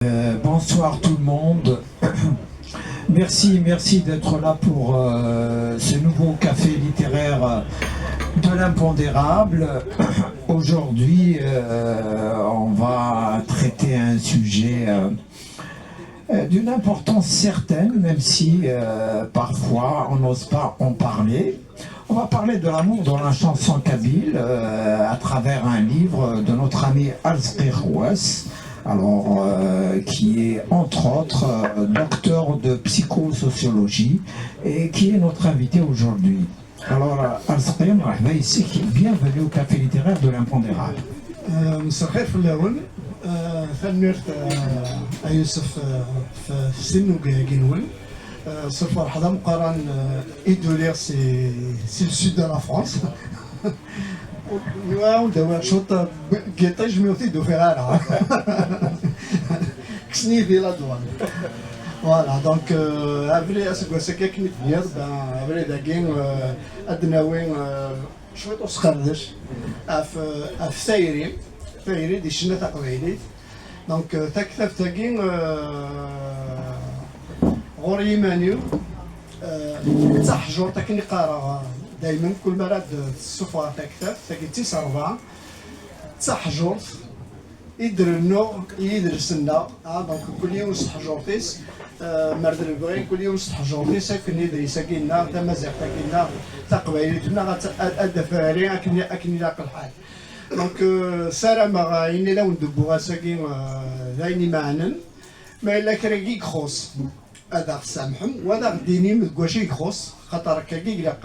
Bonsoir tout le monde. Merci d'être là pour ce nouveau café littéraire de l'impondérable. Aujourd'hui, on va traiter un sujet d'une importance certaine, même si parfois on n'ose pas en parler. On va parler de l'amour dans la chanson kabyle à travers un livre de notre ami Arzqi Khawass, alors qui est entre autres docteur de psychosociologie et qui est notre invité aujourd'hui. Alors Arzqi, ici, bienvenue au café littéraire de l'impondérable. مساء الخير في الاول فنرت يوسف في سن وكاكينول سوف رحضة مقارن إدولير سي le sud de la France. On doit شوط قيطاج ميوتي دو فيغارا كسني في لا دوان. Voilà, donc après ce que كنت نير après داكين أدناوين شوية أسخردش في ثايري دي شنة تقبيليت دونك تكتب تاكين غوري مانيو تحجور تاكني قارا دايما كل مرة الصفوة تكتب تاكي تيس أربعة تحجور يدر النوع يدرس النا دونك كل يوم تحجورتيس مرد البغي كل يوم تحجورتيس كني يدري ساكينا تمازيغ تاكينا تقبيليتنا أدفاري أكني لاق الحال دونك سارة ما إني لو ندبوها ساكين ذايني معنا ما إلا كراكي خص هذا سامحهم وهذا غديني مكواشي يخص خاطر كاكي لاق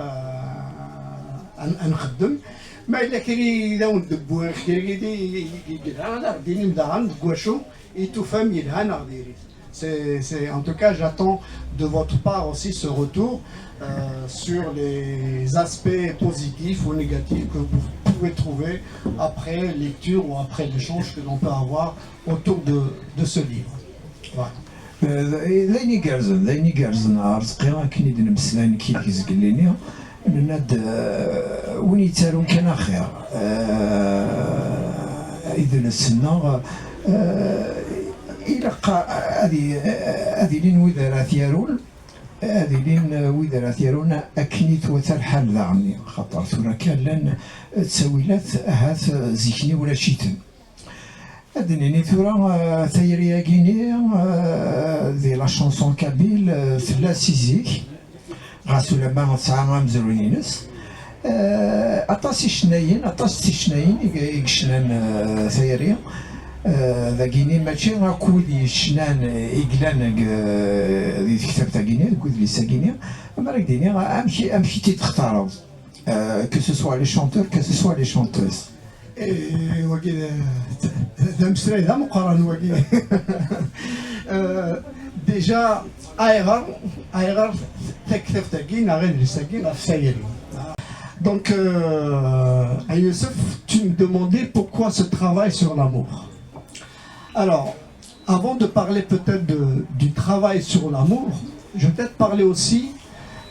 نخدم ما إلا كري لو ندبوها كري دي هذا غديني مدعم مكواشو يتوفهم يلهان غديري. C'est en tout cas, j'attends de votre part aussi ce retour sur les aspects positifs ou négatifs que vous pouvez trouver après lecture ou après l'échange que l'on peut avoir autour de ce livre. Voilà. لاني قارزن أرزقي كني دنمسلان كي كيزقليني ناد وين يتسالون كان خير إذا السنة إلى هذه لين وذرات يارون هذه لين وذرات يارون أكنيت وثال حال ذعني خطر ثورة كان لن تسويلات هاث زيكني ولا شيتن أدنيني ثورة ثيريا كيني ذي لا شانسون كابيل ثلا سيزيك غاسو لما تسعى مزرونينس أطاسي شناين يكشنان ثيريا ذاكيني ماشي غاكودي شنان إقلان ذي كتاب تاكيني كود لي ساكيني أما راك ديني أمشي تختاروا que ce soit les chanteurs que ce soit les chanteuses. وكي ذا مسري ذا مقارن وكي ديجا أيغر تكتب تاكين غير لي ساكين في سايري. Donc Youssef, tu me demandais pourquoi ce travail sur l'amour. Alors, avant de parler peut-être du travail sur l'amour, je vais peut-être parler aussi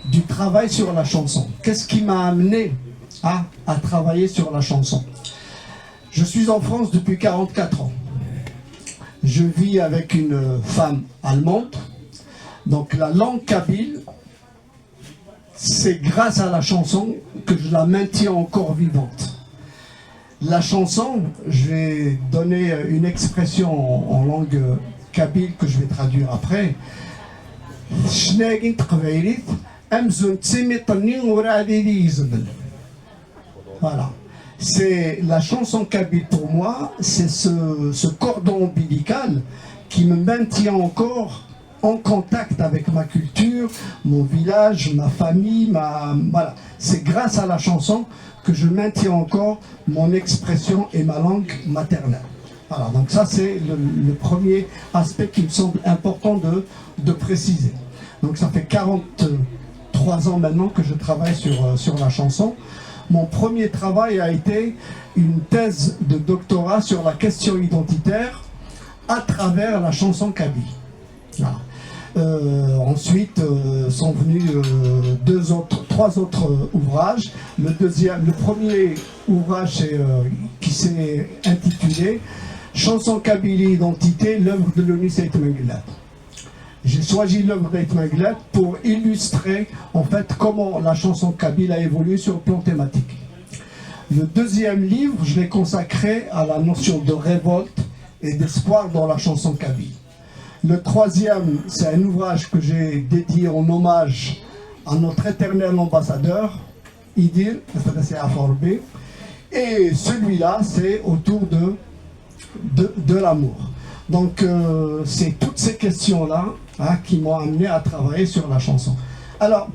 du travail sur la chanson. Qu'est-ce qui m'a amené à travailler sur la chanson? Je suis en France depuis 44 ans. Je vis avec une femme allemande. Donc la langue kabyle, c'est grâce à la chanson que je la maintiens encore vivante. La chanson, je vais donner une expression en langue kabyle que je vais traduire après. Voilà. C'est la chanson kabyle pour moi, c'est ce cordon ombilical qui me maintient encore en contact avec ma culture, mon village, ma famille, voilà. C'est grâce à la chanson que je maintiens encore mon expression et ma langue maternelle. Voilà, donc ça c'est le premier aspect qui me semble important de préciser. Donc ça fait 43 ans maintenant que je travaille sur la chanson. Mon premier travail a été une thèse de doctorat sur la question identitaire à travers la chanson kabyle. Voilà. Ensuite sont venus trois autres ouvrages. Le premier ouvrage qui s'est intitulé Chanson Kabylie Identité, l'œuvre de Louni Saït Menglat. J'ai choisi l'œuvre d'Aït Menglat pour illustrer en fait comment la chanson kabyle a évolué sur le plan thématique. Le deuxième livre, je l'ai consacré à la notion de révolte et d'espoir dans la chanson kabyle. Le troisième, c'est un ouvrage que j'ai dédié en hommage à notre éternel ambassadeur, Idil, et celui-là, c'est autour de l'amour. Donc, c'est toutes ces questions-là qui m'ont amené à travailler sur la chanson. Alors,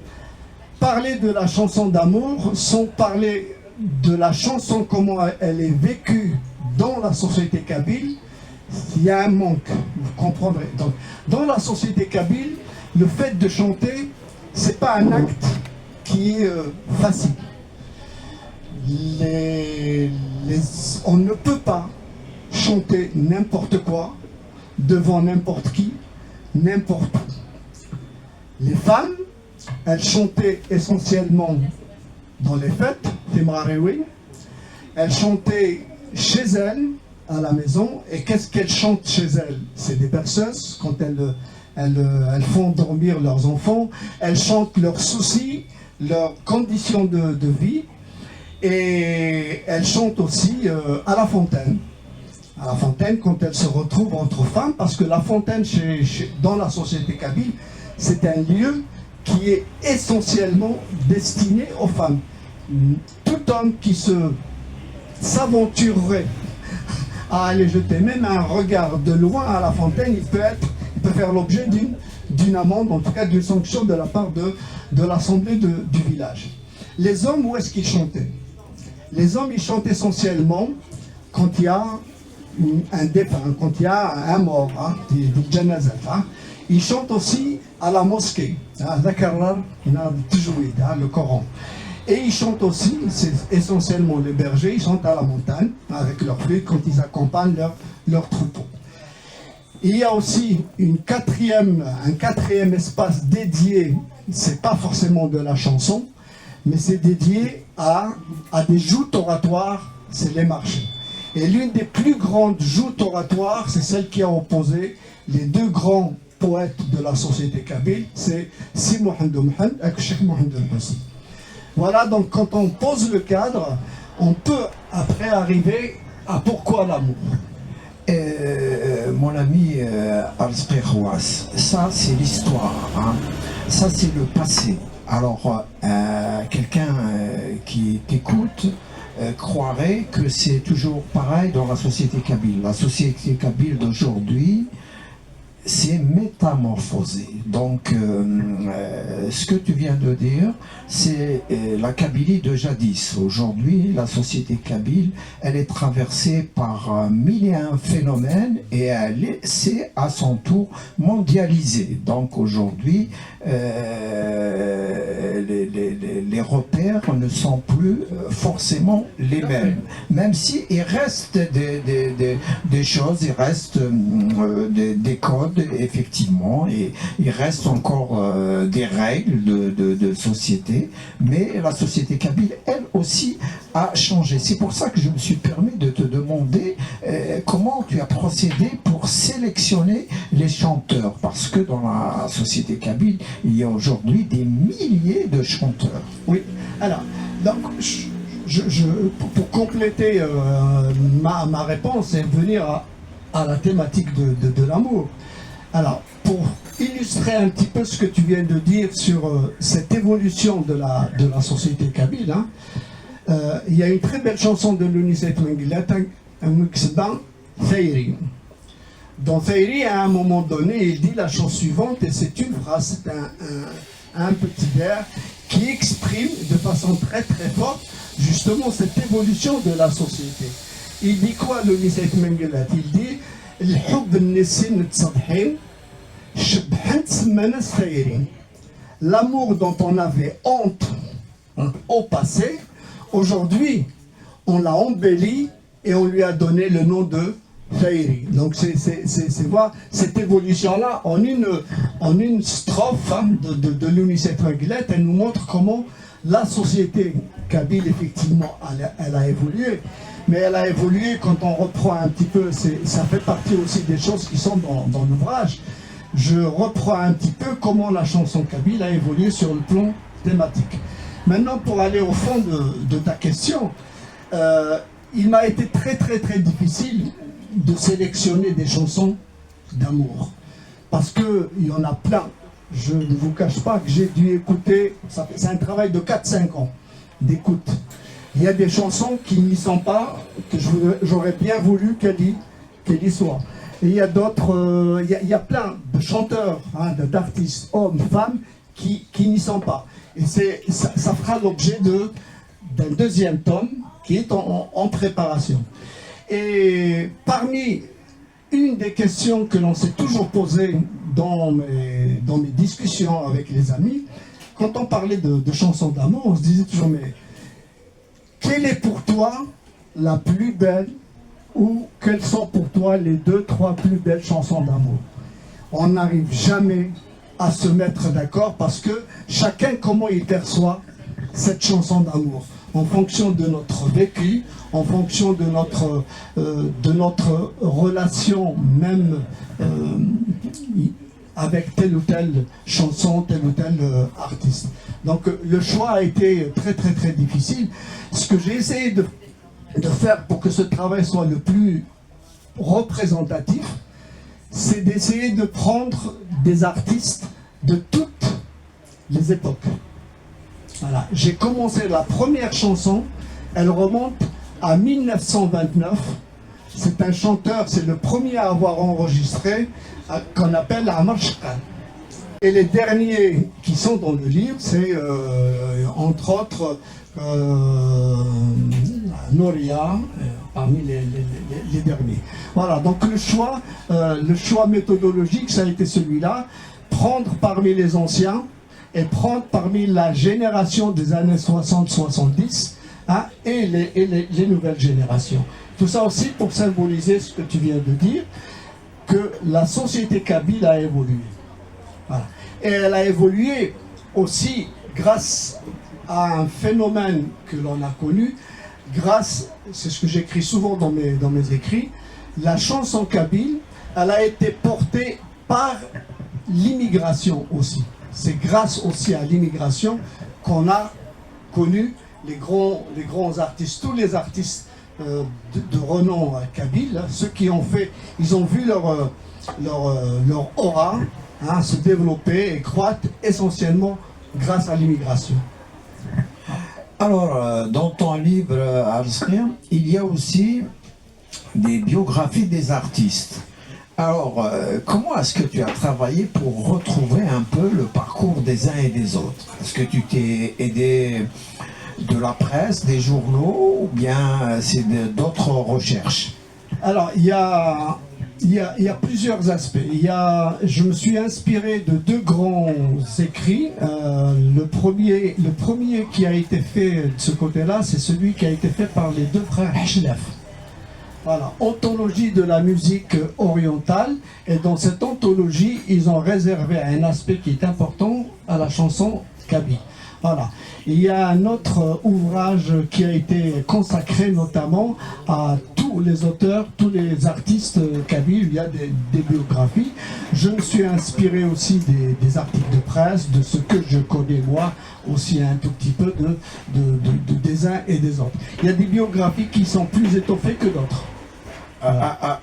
parler de la chanson d'amour sans parler de la chanson, comment elle est vécue dans la société kabyle, il y a un manque, vous comprendrez. Donc, dans la société kabyle, le fait de chanter, c'est pas un acte qui est facile. On ne peut pas chanter n'importe quoi devant n'importe qui, n'importe où. Les femmes, elles chantaient essentiellement dans les fêtes, elles chantaient chez elles, à la maison, et qu'est-ce qu'elles chantent chez elles? C'est des berceuses, quand elles font dormir leurs enfants, elles chantent leurs soucis, leurs conditions de vie, et elles chantent aussi à la fontaine. À la fontaine, quand elles se retrouvent entre femmes, parce que la fontaine, dans la société kabyle, c'est un lieu qui est essentiellement destiné aux femmes. Tout homme qui s'aventurerait à aller jeter même un regard de loin à la fontaine, il peut faire l'objet d'une amende, en tout cas d'une sanction de la part de l'assemblée du village. Les hommes, où est-ce qu'ils chantaient? Les hommes, ils chantent essentiellement quand il y a un défunt, quand il y a un mort, du janazat. Ils chantent aussi à la mosquée, le Coran. Et ils chantent aussi, c'est essentiellement les bergers, ils chantent à la montagne avec leurs flûtes quand ils accompagnent leurs troupeaux. Il y a aussi un quatrième espace dédié, c'est pas forcément de la chanson, mais c'est dédié à des joutes oratoires, c'est les marchés. Et l'une des plus grandes joutes oratoires, c'est celle qui a opposé les deux grands poètes de la société kabyle, c'est Si Mohamed Mohamed et Cheikh Mohamed El-Hussi. Voilà, donc quand on pose le cadre, on peut après arriver à pourquoi l'amour. Mon ami Arzqi Khawass, ça c'est l'histoire, ça c'est le passé. Alors quelqu'un qui t'écoute croirait que c'est toujours pareil dans la société kabyle. La société kabyle d'aujourd'hui c'est métamorphosé. Donc, ce que tu viens de dire, c'est la Kabylie de jadis. Aujourd'hui, la société kabyle, elle est traversée par mille et un phénomènes et elle s'est à son tour mondialisée. Donc, aujourd'hui, les repères ne sont plus forcément les mêmes. Même si il reste des choses, il reste des codes, effectivement, et il reste encore des règles de société, mais la société kabyle, elle aussi, a changé. C'est pour ça que je me suis permis de te demander comment tu as procédé pour sélectionner les chanteurs, parce que dans la société kabyle, il y a aujourd'hui des milliers de chanteurs. Oui, alors, donc, pour compléter ma réponse et venir à la thématique de l'amour. Alors, pour illustrer un petit peu ce que tu viens de dire sur cette évolution de la société kabyle, il y a une très belle chanson de Louni Saït Menglat, Thaïri. Dans Thaïri, à un moment donné, il dit la chose suivante, et c'est une phrase, c'est un petit vers qui exprime de façon très très forte justement cette évolution de la société. Il dit quoi, Louni Saït Menglat? Il dit l'amour dont on avait honte au passé, aujourd'hui on l'a embelli et on lui a donné le nom de Thaïri. Donc c'est voir cette évolution-là en une strophe de Louni Saït Menglat, elle nous montre comment la société kabyle effectivement elle a évolué. mais elle a évolué. Quand on reprend un petit peu, ça fait partie aussi des choses qui sont dans l'ouvrage. Je reprends un petit peu comment la chanson kabyle a évolué sur le plan thématique. Maintenant, pour aller au fond de ta question, il m'a été très difficile de sélectionner des chansons d'amour. Parce qu'il y en a plein. Je ne vous cache pas que j'ai dû écouter, c'est un travail de 4-5 ans d'écoute. Il y a des chansons qui n'y sont pas, que j'aurais bien voulu qu'elle y soit. Et il y a d'autres, il y a plein de chanteurs, hein, d'artistes, hommes, femmes, qui n'y sont pas. Et ça fera l'objet d'un deuxième tome qui est en préparation. Et parmi une des questions que l'on s'est toujours posées dans mes discussions avec les amis, quand on parlait de chansons d'amour, on se disait toujours, mais quelle est pour toi la plus belle, ou quelles sont pour toi les 2-3 plus belles chansons d'amour? On n'arrive jamais à se mettre d'accord parce que chacun, comment il perçoit cette chanson d'amour, en fonction de notre vécu, en fonction de notre relation même avec telle ou telle chanson, tel ou tel artiste. Donc le choix a été très difficile. Ce que j'ai essayé de faire pour que ce travail soit le plus représentatif, c'est d'essayer de prendre des artistes de toutes les époques. Voilà. J'ai commencé la première chanson, elle remonte à 1929. C'est un chanteur, c'est le premier à avoir enregistré, qu'on appelle Amar Shkan. Et les derniers qui sont dans le livre, c'est entre autres Noria, parmi les derniers. Voilà, donc le choix méthodologique, ça a été celui-là, prendre parmi les anciens et prendre parmi la génération des années 60-70, hein, et les nouvelles générations. Tout ça aussi pour symboliser ce que tu viens de dire, que la société kabyle a évolué. Voilà. Et elle a évolué aussi grâce à un phénomène que l'on a connu, c'est ce que j'écris souvent dans mes écrits, la chanson kabyle, elle a été portée par l'immigration aussi. C'est grâce aussi à l'immigration qu'on a connu les grands artistes, tous les artistes de renom kabyle, ceux qui ont fait, ils ont vu leur aura, hein, se développer et croître essentiellement grâce à l'immigration. Alors, dans ton livre, Arskhir, il y a aussi des biographies des artistes. Alors, comment est-ce que tu as travaillé pour retrouver un peu le parcours des uns et des autres? Est-ce que tu t'es aidé de la presse, des journaux, ou bien c'est d'autres recherches? Alors, il y a plusieurs aspects. Je me suis inspiré de deux grands écrits. Le premier qui a été fait de ce côté-là, c'est celui qui a été fait par les deux frères Hchlef. Voilà, anthologie de la musique orientale. Et dans cette anthologie, ils ont réservé un aspect qui est important à la chanson kabyle. Voilà. Il y a un autre ouvrage qui a été consacré notamment à tous les auteurs, tous les artistes kabyles. Il y a des biographies. Je me suis inspiré aussi des articles de presse, de ce que je connais moi, aussi un tout petit peu des uns et des autres. Il y a des biographies qui sont plus étoffées que d'autres.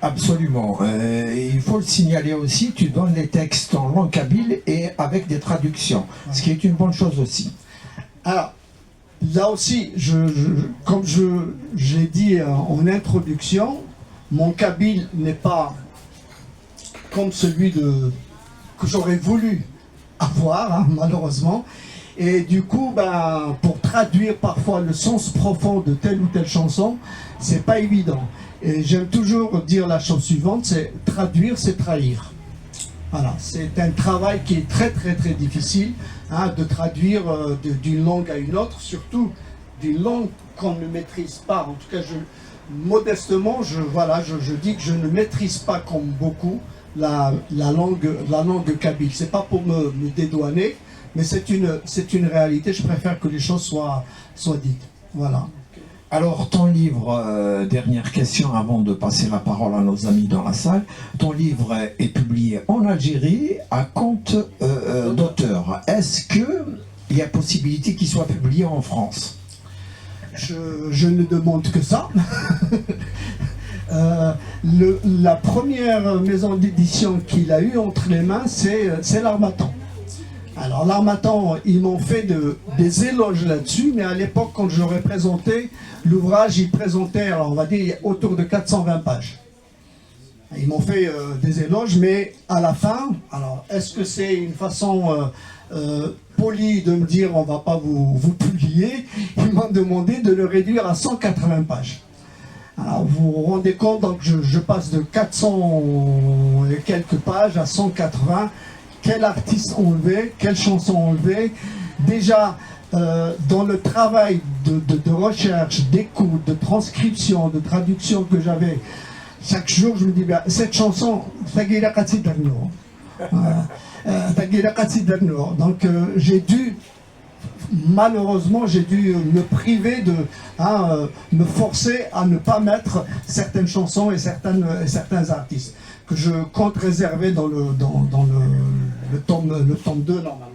Absolument. Il faut le signaler aussi, tu donnes les textes en langue kabyle et avec des traductions, ce qui est une bonne chose aussi. Alors, là aussi, comme j'ai dit en introduction, mon kabyle n'est pas comme celui que j'aurais voulu avoir, hein, malheureusement. Et du coup, pour traduire parfois le sens profond de telle ou telle chanson, c'est pas évident. Et j'aime toujours dire la chose suivante, c'est traduire, c'est trahir. Voilà, c'est un travail qui est très difficile, hein, de traduire d'une langue à une autre, surtout d'une langue qu'on ne maîtrise pas. En tout cas, modestement, je dis que je ne maîtrise pas comme beaucoup la langue kabyle. C'est pas pour me dédouaner, mais c'est une réalité. Je préfère que les choses soient dites. Voilà. Alors, ton livre, dernière question avant de passer la parole à nos amis dans la salle, ton livre est publié en Algérie à compte d'auteur. Est-ce qu'il y a possibilité qu'il soit publié en France? Je ne demande que ça. La première maison d'édition qu'il a eue entre les mains, c'est l'Harmattan. Alors l'Harmattan, ils m'ont fait des éloges là-dessus, mais à l'époque, quand je l'aurais présenté, l'ouvrage, il présentait, alors on va dire, autour de 420 pages. Ils m'ont fait des éloges, mais à la fin, alors est-ce que c'est une façon polie de me dire on ne va pas vous publier? Ils m'ont demandé de le réduire à 180 pages. Alors vous vous rendez compte, donc je passe de 400 et quelques pages à 180. Quel artiste enlevé, quelle chanson enlevée. Déjà, dans le travail de recherche, d'écoute, de transcription, de traduction que j'avais, chaque jour, je me dis, bien, cette chanson, donc j'ai dû, malheureusement, j'ai dû me priver me forcer à ne pas mettre certaines chansons et certains artistes que je compte réserver dans le tome 2 normalement.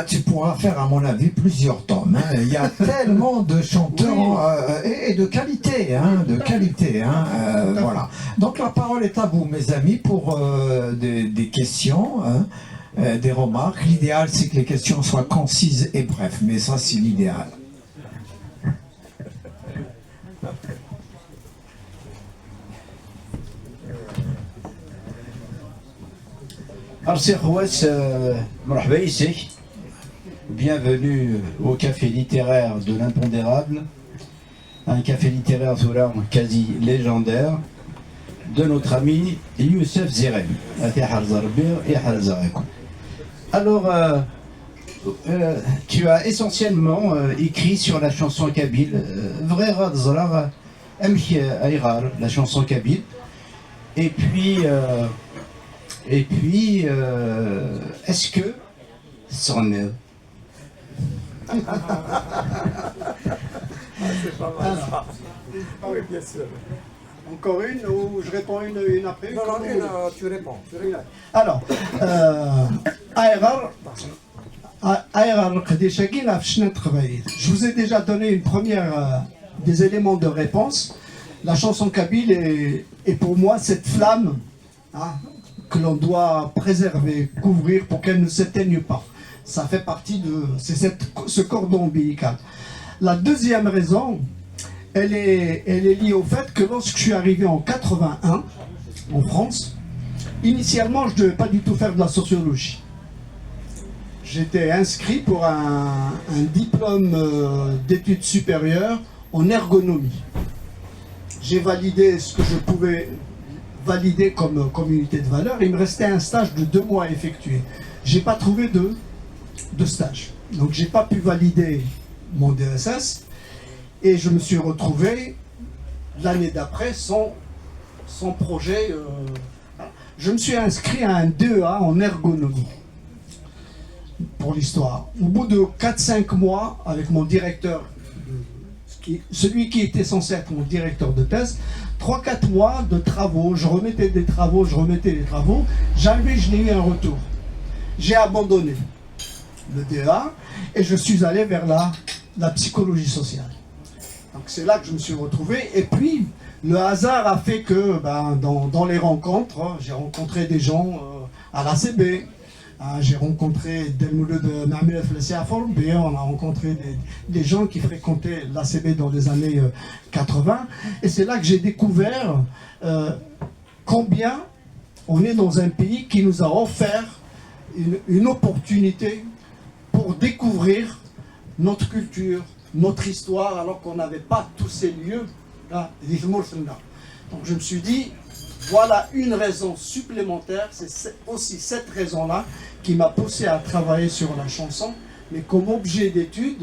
Tu pourras faire, à mon avis, plusieurs tomes. Hein. Il y a tellement de chanteurs et de qualité, voilà. Donc la parole est à vous, mes amis, pour des questions, des remarques. L'idéal, c'est que les questions soient concises et brèves, mais ça, c'est l'idéal. Bienvenue au café littéraire de l'impondérable, un café littéraire quasi légendaire de notre ami Youssef Zirem. Alors, tu as essentiellement écrit sur la chanson kabyle, la chanson kabyle, et puis est-ce que c'en est? Oui, bien sûr. Encore une ou je réponds une après? Non, tu réponds. Alors, je vous ai déjà donné une première des éléments de réponse. La chanson kabyle est pour moi cette flamme que l'on doit préserver, couvrir pour qu'elle ne s'éteigne pas. Ça fait partie de ce cordon ombilical. La deuxième raison, elle est liée au fait que lorsque je suis arrivé en 81 en France, initialement je ne devais pas du tout faire de la sociologie. J'étais inscrit pour un diplôme d'études supérieures en ergonomie. J'ai validé ce que je pouvais valider comme communauté de valeur. Il me restait un stage de 2 mois à effectuer. J'ai pas trouvé de stage. Donc j'ai pas pu valider mon DSS et je me suis retrouvé l'année d'après sans projet. Je me suis inscrit à un DEA en ergonomie pour l'histoire. Au bout de 4-5 mois, avec mon directeur, celui qui était censé être mon directeur de thèse, 3-4 mois de travaux, je remettais des travaux, jamais je n'ai eu un retour. J'ai abandonné le DEA et je suis allé vers la psychologie sociale. Donc c'est là que je me suis retrouvé. Et puis, le hasard a fait que dans les rencontres, j'ai rencontré des gens à l'ACB, j'ai rencontré Delmoulud Namir Flessiafor, on a rencontré des gens qui fréquentaient l'ACB dans les années 80. Et c'est là que j'ai découvert combien on est dans un pays qui nous a offert une opportunité pour découvrir notre culture, notre histoire, alors qu'on n'avait pas tous ces lieux là. Donc je me suis dit, voilà une raison supplémentaire, c'est aussi cette raison-là qui m'a poussé à travailler sur la chanson, mais comme objet d'étude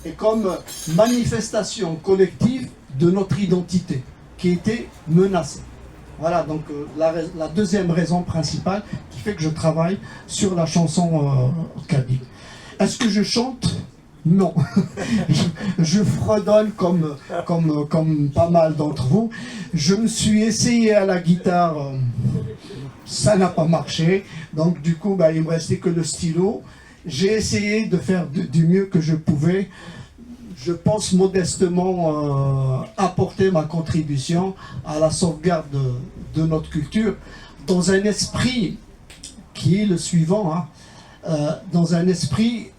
et comme manifestation collective de notre identité qui était menacée. Voilà donc la deuxième raison principale qui fait que je travaille sur la chanson kabyle. Est-ce que je chante? Non. Je fredonne comme pas mal d'entre vous. Je me suis essayé à la guitare, ça n'a pas marché. Donc du coup, il me restait que le stylo. J'ai essayé de faire du mieux que je pouvais. Je pense modestement apporter ma contribution à la sauvegarde de notre culture dans un esprit qui est le suivant, dans un esprit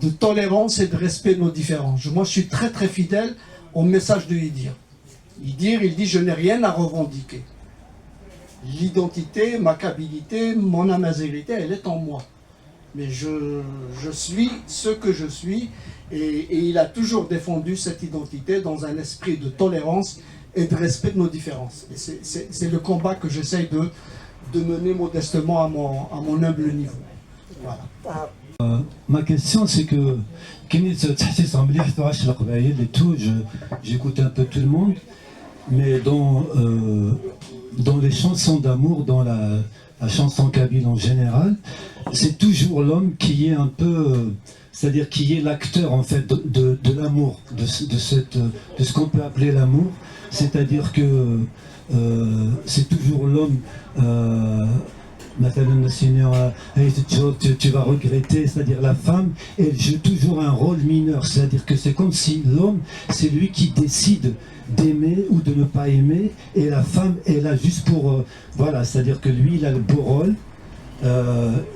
de tolérance et de respect de nos différences. Moi, je suis très très fidèle au message de Idir. Idir, il dit « Je n'ai rien à revendiquer. L'identité, ma kabylie, mon amazélité, elle est en moi. Mais je suis ce que je suis. » Et il a toujours défendu cette identité dans un esprit de tolérance et de respect de nos différences. Et c'est le combat que j'essaye de mener modestement à mon humble niveau. Voilà. Ma question c'est que j'écoute un peu tout le monde, mais dans les chansons d'amour, dans la chanson kabyle en général, c'est toujours l'homme qui est un peu, c'est-à-dire qui est l'acteur en fait de l'amour, de ce qu'on peut appeler l'amour, c'est-à-dire que c'est toujours l'homme. Tu vas regretter, c'est-à-dire la femme, elle joue toujours un rôle mineur, c'est-à-dire que c'est comme si l'homme, c'est lui qui décide d'aimer ou de ne pas aimer, et la femme est là juste pour, voilà, c'est-à-dire que lui, il a le beau rôle,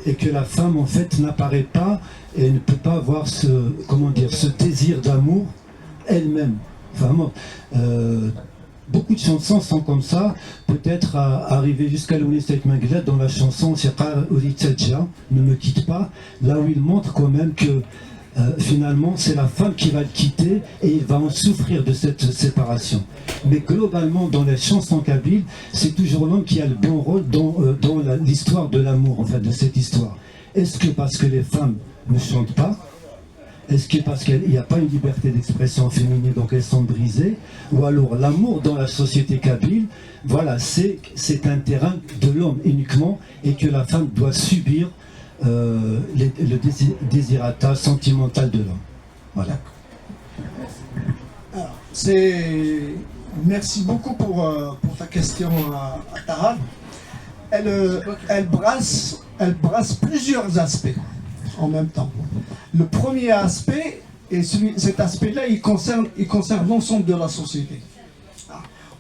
et que la femme, en fait, n'apparaît pas et ne peut pas avoir ce désir d'amour elle-même. Vraiment. Beaucoup de chansons sont comme ça, peut-être arriver jusqu'à Louis Manglet dans la chanson Siqar Uritadja, ne me quitte pas, là où il montre quand même que finalement c'est la femme qui va le quitter et il va en souffrir de cette séparation. Mais globalement dans les chansons kabyles, c'est toujours l'homme qui a le bon rôle dans l'histoire de l'amour, en fait, de cette histoire. Est-ce que parce que les femmes ne chantent pas? Est-ce que parce qu'il n'y a pas une liberté d'expression féminine, donc elles sont brisées? Ou alors l'amour dans la société kabyle, voilà, c'est un terrain de l'homme uniquement, et que la femme doit subir le désirata sentimental de l'homme. Voilà. Alors, merci beaucoup pour ta question, Tahar. Elle brasse plusieurs aspects en même temps. Le premier aspect, et cet aspect-là, il concerne l'ensemble de la société.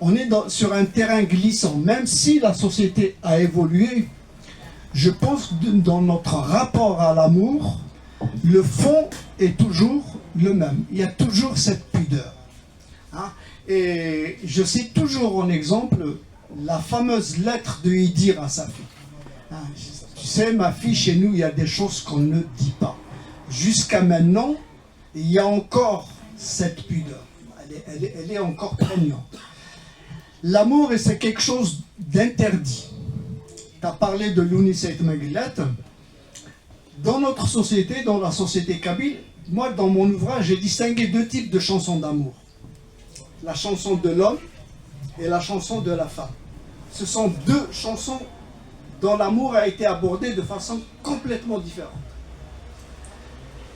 On est sur un terrain glissant, même si la société a évolué. Je pense que dans notre rapport à l'amour, le fond est toujours le même. Il y a toujours cette pudeur. Et je cite toujours en exemple la fameuse lettre de Idir à sa fille. Tu sais, ma fille, chez nous, il y a des choses qu'on ne dit pas. Jusqu'à maintenant, il y a encore cette pudeur. Elle est encore prégnante. L'amour, c'est quelque chose d'interdit. Tu as parlé de l'Unicet Megillat. Dans notre société, dans la société kabyle, moi, dans mon ouvrage, j'ai distingué deux types de chansons d'amour. La chanson de l'homme et la chanson de la femme. Ce sont deux chansons dont l'amour a été abordé de façon complètement différente.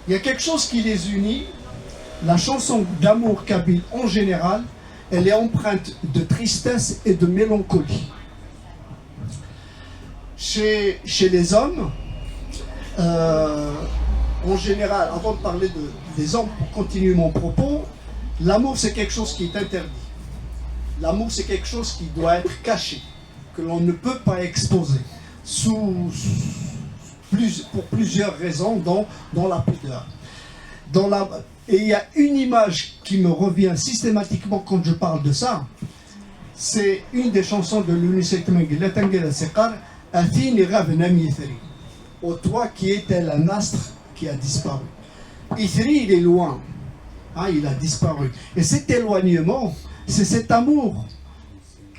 Il y a quelque chose qui les unit. La chanson d'amour kabyle en général, elle est empreinte de tristesse et de mélancolie. Chez les hommes, en général, avant de parler des hommes, pour continuer mon propos, l'amour c'est quelque chose qui est interdit. L'amour c'est quelque chose qui doit être caché, que l'on ne peut pas exposer, pour plusieurs raisons, dans la pudeur. Et il y a une image qui me revient systématiquement quand je parle de ça, c'est une des chansons de l'Unicet Megillat Sekar, Athine Ravenam Ithri, au toi qui était un astre qui a disparu. Ithri, il est loin, il a disparu. Et cet éloignement, c'est cet amour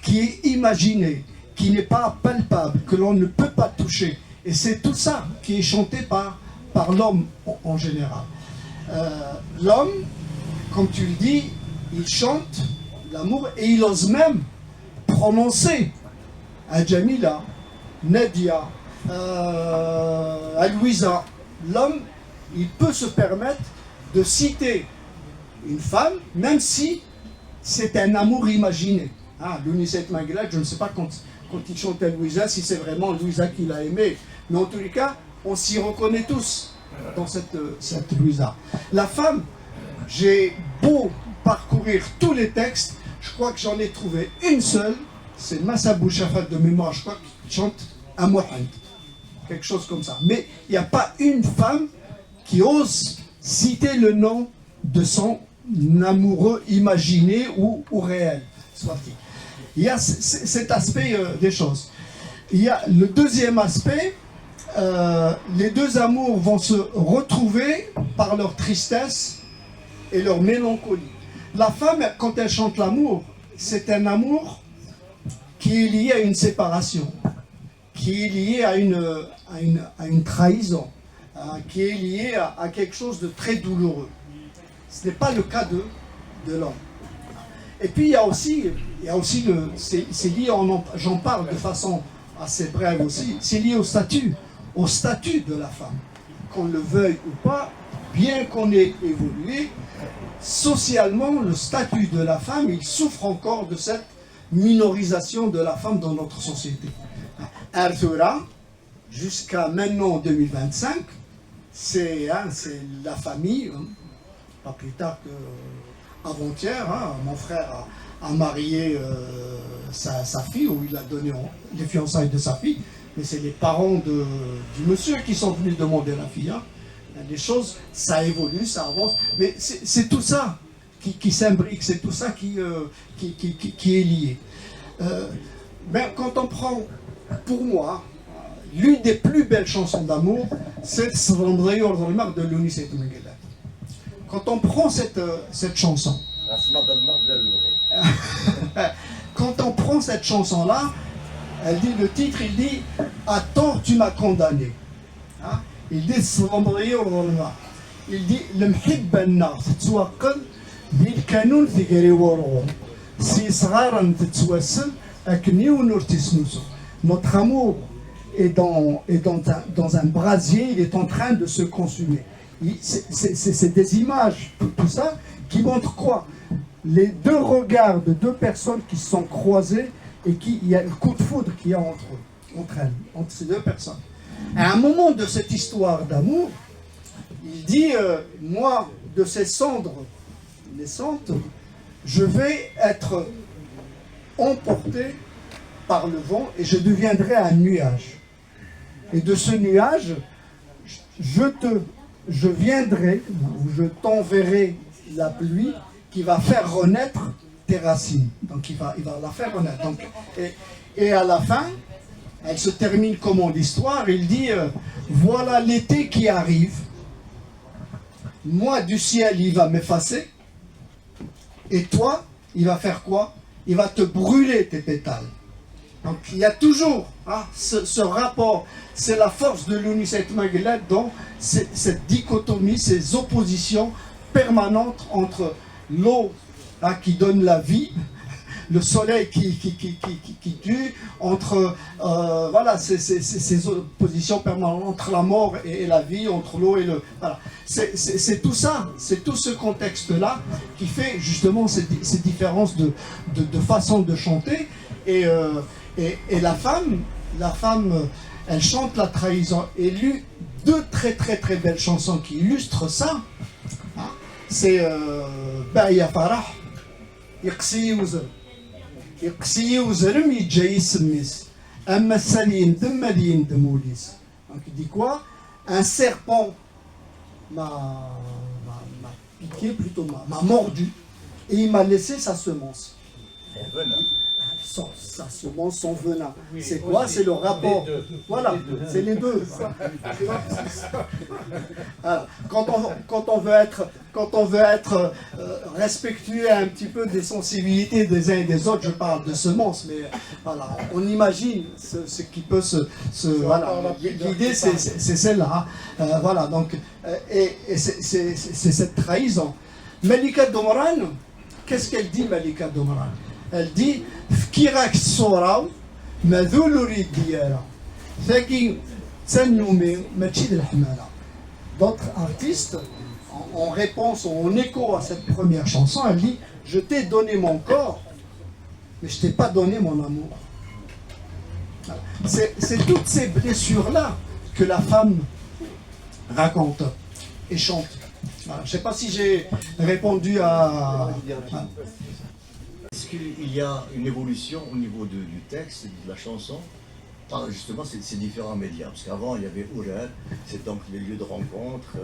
qui est imaginé, qui n'est pas palpable, que l'on ne peut pas toucher. Et c'est tout ça qui est chanté par l'homme en général. L'homme, comme tu le dis, il chante l'amour et il ose même prononcer à Jamila, Nadia, à Louisa. L'homme, il peut se permettre de citer une femme, même si c'est un amour imaginé. Ah, Lounisette Maguilade, je ne sais pas quand il chantait Louisa, si c'est vraiment Louisa qu'il a aimé. Mais en tous les cas, on s'y reconnaît tous dans cette Louisa. La femme, j'ai beau parcourir tous les textes, je crois que j'en ai trouvé une seule, c'est Massabou Shafat de mémoire, je crois qu'il chante Amouhand. Quelque chose comme ça. Mais il n'y a pas une femme qui ose citer le nom de son amoureux imaginé ou réel. Soit-il. Il y a cet aspect des choses. Il y a le deuxième aspect, les deux amours vont se retrouver par leur tristesse et leur mélancolie. La femme, quand elle chante l'amour, c'est un amour qui est lié à une séparation, qui est lié à une trahison, qui est lié à quelque chose de très douloureux. Ce n'est pas le cas de l'homme. Et puis il y a aussi c'est lié, j'en parle de façon assez brève aussi, c'est lié au statut de la femme. Qu'on le veuille ou pas, bien qu'on ait évolué, socialement, le statut de la femme, il souffre encore de cette minorisation de la femme dans notre société. Arthura, jusqu'à maintenant 2025, c'est la famille, pas plus tard qu'avant-hier, mon frère a marié sa fille, ou il a donné les fiançailles de sa fille, mais c'est les parents du monsieur qui sont venus demander la fille. Les choses, ça évolue, ça avance, mais c'est tout ça qui s'imbrique, c'est tout ça qui est lié. Ben, quand on prend, pour moi, l'une des plus belles chansons d'amour, c'est Srandreyor de Lounisette Maguilade. Quand on prend cette chanson, quand on prend cette chanson-là, elle dit, le titre, il dit « À tort, tu m'as condamné ». Il dit « Il dit « Le mhibba النار تتوكل بالكانون في غير ورغم سي صغارا تتوسل أكني ونور تسنوسو ». Notre amour est dans un brasier, il est en train de se consumer. C'est des images, tout ça, qui montrent quoi? Les deux regards de deux personnes qui se sont croisées et il y a le coup de foudre qu'il y a entre ces deux personnes. À un moment de cette histoire d'amour, il dit moi, de ces cendres naissantes, je vais être emporté par le vent et je deviendrai un nuage. Et de ce nuage, je viendrai, ou je t'enverrai la pluie qui va faire renaître tes racines. Donc il va la faire renaître. Donc, et à la fin, elle se termine comment l'histoire? Il dit voilà l'été qui arrive. Moi du ciel il va m'effacer. Et toi, il va faire quoi? Il va te brûler tes pétales. Donc il y a toujours ce rapport. C'est la force de Lounisette Maguilade dans cette dichotomie, ces oppositions permanentes entre l'eau qui donne la vie, le soleil qui tue, entre voilà, ces oppositions permanentes entre la mort et la vie, entre l'eau et le... Voilà. C'est tout ça, c'est tout ce contexte-là qui fait justement ces différences de façon de chanter. Et la femme, elle chante la trahison. Et lui, deux très belles chansons qui illustrent ça. C'est Ba'ya Farah, Iqsi Uzer. Iqsi Uzerem Yidjay Smis, Amma Salim Demmalin de Moulis. Donc il dit quoi? Un serpent m'a piqué, plutôt m'a mordu, et il m'a laissé sa semence. Sa semence, son venin. C'est quoi? C'est le rapport. Voilà, c'est les deux. Alors, quand on veut être respectueux un petit peu des sensibilités des uns et des autres, je parle de semences, mais voilà, on imagine ce qui peut voilà, l'idée c'est celle-là. Voilà, donc, et c'est cette trahison. Malika Domran, qu'est-ce qu'elle dit, Malika Domran? Elle dit Fkirak Soraw, Madhoulouri Diara. Faki Tsannoumi, Machid al-Hamala. D'autres artistes en réponse, en écho à cette première chanson, elle dit « Je t'ai donné mon corps, mais je t'ai pas donné mon amour. » C'est toutes ces blessures-là que la femme raconte et chante. Voilà. Je ne sais pas si j'ai répondu à... Est-ce qu'il y a une évolution au niveau du texte, de la chanson, par justement ces différents médias? Parce qu'avant, il y avait Ourer, c'est donc les lieux de rencontre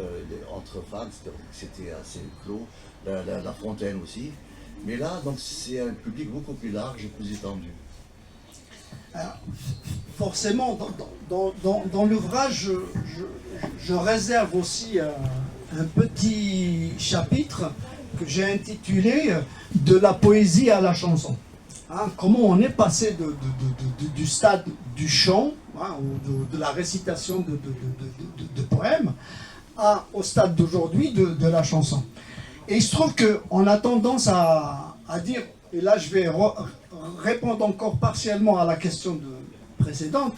entre femmes, c'était assez clos, la fontaine aussi. Mais là, donc, c'est un public beaucoup plus large et plus étendu. Alors, forcément, dans l'ouvrage, je réserve aussi un petit chapitre que j'ai intitulé « De la poésie à la chanson ». Hein, comment on est passé du stade du chant, hein, ou de la récitation de poèmes, au stade d'aujourd'hui de la chanson. Et il se trouve qu'on a tendance à dire, et là je vais répondre encore partiellement à la question précédente,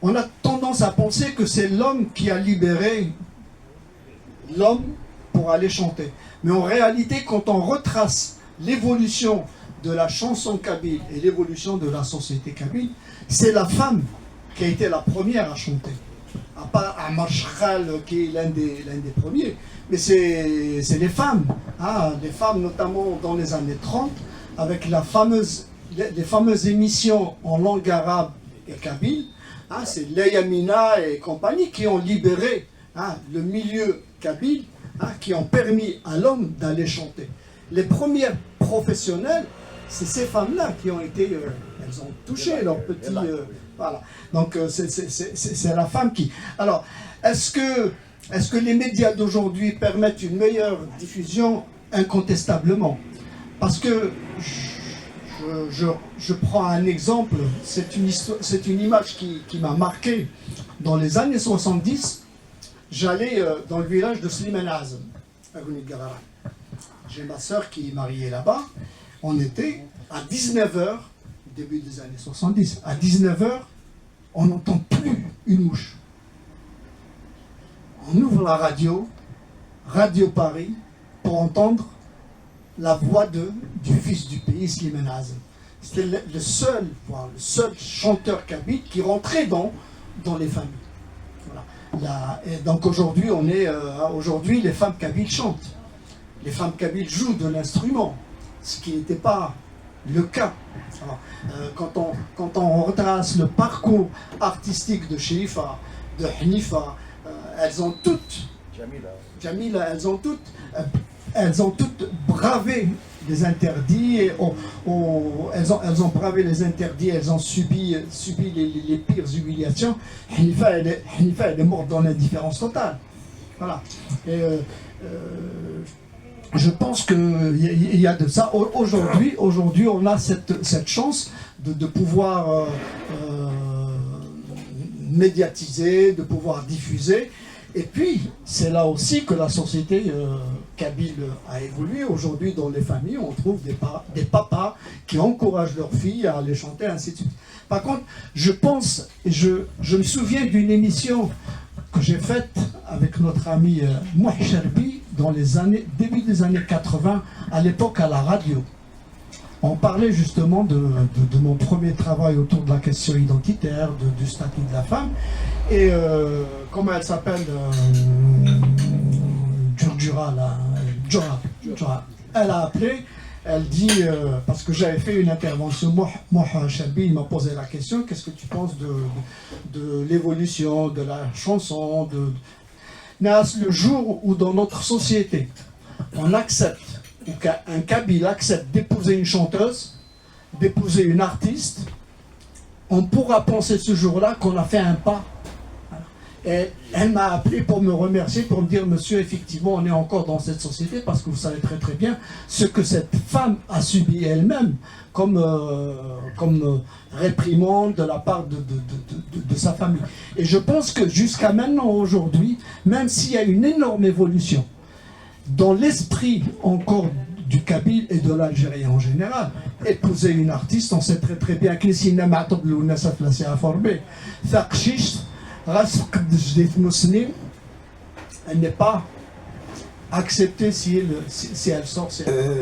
on a tendance à penser que c'est l'homme qui a libéré l'homme pour aller chanter. Mais en réalité, quand on retrace l'évolution de la chanson kabyle et l'évolution de la société kabyle, c'est la femme qui a été la première à chanter. À part Amar Chkhal qui est l'un des premiers, mais c'est les femmes, hein, les femmes notamment dans les années 30, avec les fameuses émissions en langue arabe et kabyle, hein, c'est Leia Mina et compagnie qui ont libéré, hein, le milieu kabyle, hein, qui ont permis à l'homme d'aller chanter. Les premières professionnelles, c'est ces femmes-là qui ont été, elles ont touché leur petit... voilà. Donc c'est la femme qui... Alors, est-ce que les médias d'aujourd'hui permettent une meilleure diffusion? Incontestablement. Parce que je prends un exemple, c'est une image qui m'a marqué. Dans les années 70, j'allais dans le village de Slimane Azem, à Gounid Gavara. J'ai ma soeur qui est mariée là-bas. On était à 19h, début des années 70, à 19h, on n'entend plus une mouche. On ouvre la radio, Radio Paris, pour entendre la voix du fils du pays, Slimane Azem. C'était le seul chanteur kabyle qui rentrait dans les familles. Voilà. Et donc aujourd'hui, aujourd'hui, les femmes kabyles chantent. Les femmes kabyles jouent de l'instrument, ce qui n'était pas le cas. Alors, quand on retrace le parcours artistique de Sherifa, de Hanifa, elles ont toutes, Jamila, elles ont toutes bravé les interdits, et elles ont bravé les interdits, elles ont subi les pires humiliations. Hanifa, elle est morte dans l'indifférence totale. Voilà. Et, je pense qu'il y a de ça. Aujourd'hui, on a cette chance de pouvoir médiatiser, de pouvoir diffuser. Et puis, c'est là aussi que la société kabyle a évolué. Aujourd'hui, dans les familles, on trouve des papas qui encouragent leurs filles à aller chanter, ainsi de suite. Par contre, je pense, et je me souviens d'une émission que j'ai faite avec notre ami Mouh Cherbi, dans début des années 80, à l'époque à la radio. On parlait justement de mon premier travail autour de la question identitaire, du statut de la femme. Et comment elle s'appelle, Djurdjura, elle a appelé, elle dit, parce que j'avais fait une intervention, moi Shelby, il m'a posé la question, qu'est-ce que tu penses de l'évolution de la chanson, le jour où dans notre société, on accepte, ou qu'un kabyle accepte d'épouser une chanteuse, d'épouser une artiste, on pourra penser ce jour-là qu'on a fait un pas. Et elle m'a appelé pour me remercier, pour me dire, monsieur, effectivement, on est encore dans cette société, parce que vous savez très très bien ce que cette femme a subi elle-même comme réprimande de la part de sa famille. Et je pense que jusqu'à maintenant, aujourd'hui, même s'il y a une énorme évolution dans l'esprit encore du Kabyle et de l'Algérie en général, épouser une artiste, on sait très très bien que elle n'est pas accepter si elle sort.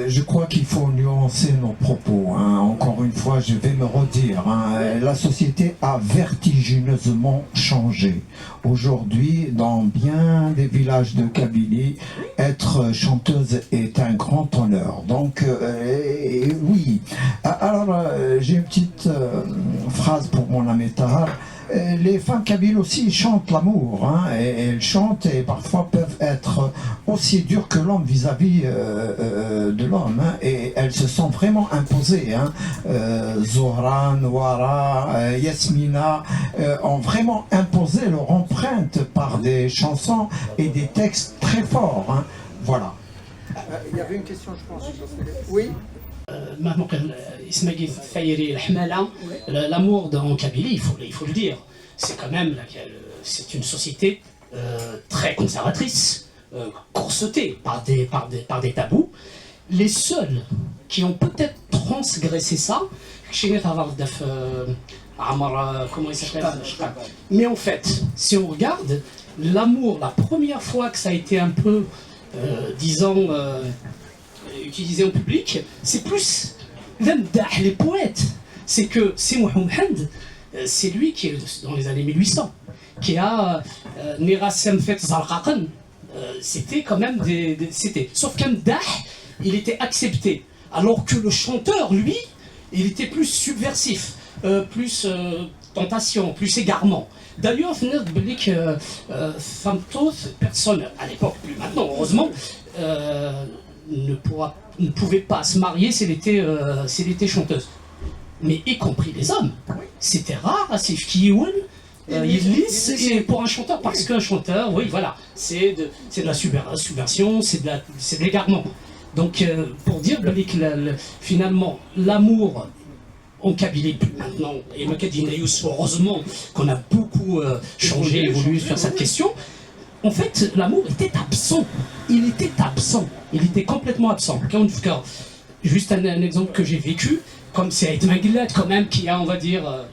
Je crois qu'il faut nuancer nos propos. Hein. Encore une fois, je vais me redire. Hein. La société a vertigineusement changé. Aujourd'hui, dans bien des villages de Kabylie, être chanteuse est un grand honneur. Donc, oui. Alors, j'ai une petite phrase pour mon ami Tahar. Les femmes kabyles aussi chantent l'amour, hein, et elles chantent et parfois peuvent être aussi dures que l'homme vis-à-vis de l'homme, hein, et elles se sont vraiment imposées. Hein. Zohra, Noara, Yasmina ont vraiment imposé leur empreinte par des chansons et des textes très forts. Hein. Voilà. Il y avait une question, je pense. Oui. L'amour en Kabylie, il faut le dire, c'est quand même c'est une société très conservatrice, corsetée par des tabous. Les seuls qui ont peut-être transgressé ça, comment il s'appelle, mais en fait, si on regarde l'amour, la première fois que ça a été un peu, disons, utilisé en public, c'est plus les poètes. C'est que c'est Mohammed, c'est lui qui est dans les années 1800, qui a Nirasem Fet Zarqaqan. C'était quand même sauf qu'Amdah, il était accepté, alors que le chanteur, lui, il était plus subversif, plus tentation, plus égarement. D'ailleurs, personne à l'époque, plus maintenant, heureusement, ne pouvait pas se marier s'il était chanteuse. Mais y compris les hommes. C'était rare, c'est pour un chanteur, parce qu'un chanteur, oui, voilà, c'est de la subversion, c'est de l'égarement. Donc, pour dire que finalement, l'amour en Kabylie, maintenant, et heureusement qu'on a beaucoup changé, évolué sur cette question. En fait, l'amour était absent. Il était absent. Il était complètement absent. Juste un exemple que j'ai vécu, comme c'est Aït Manguillet quand même qui a, on va dire,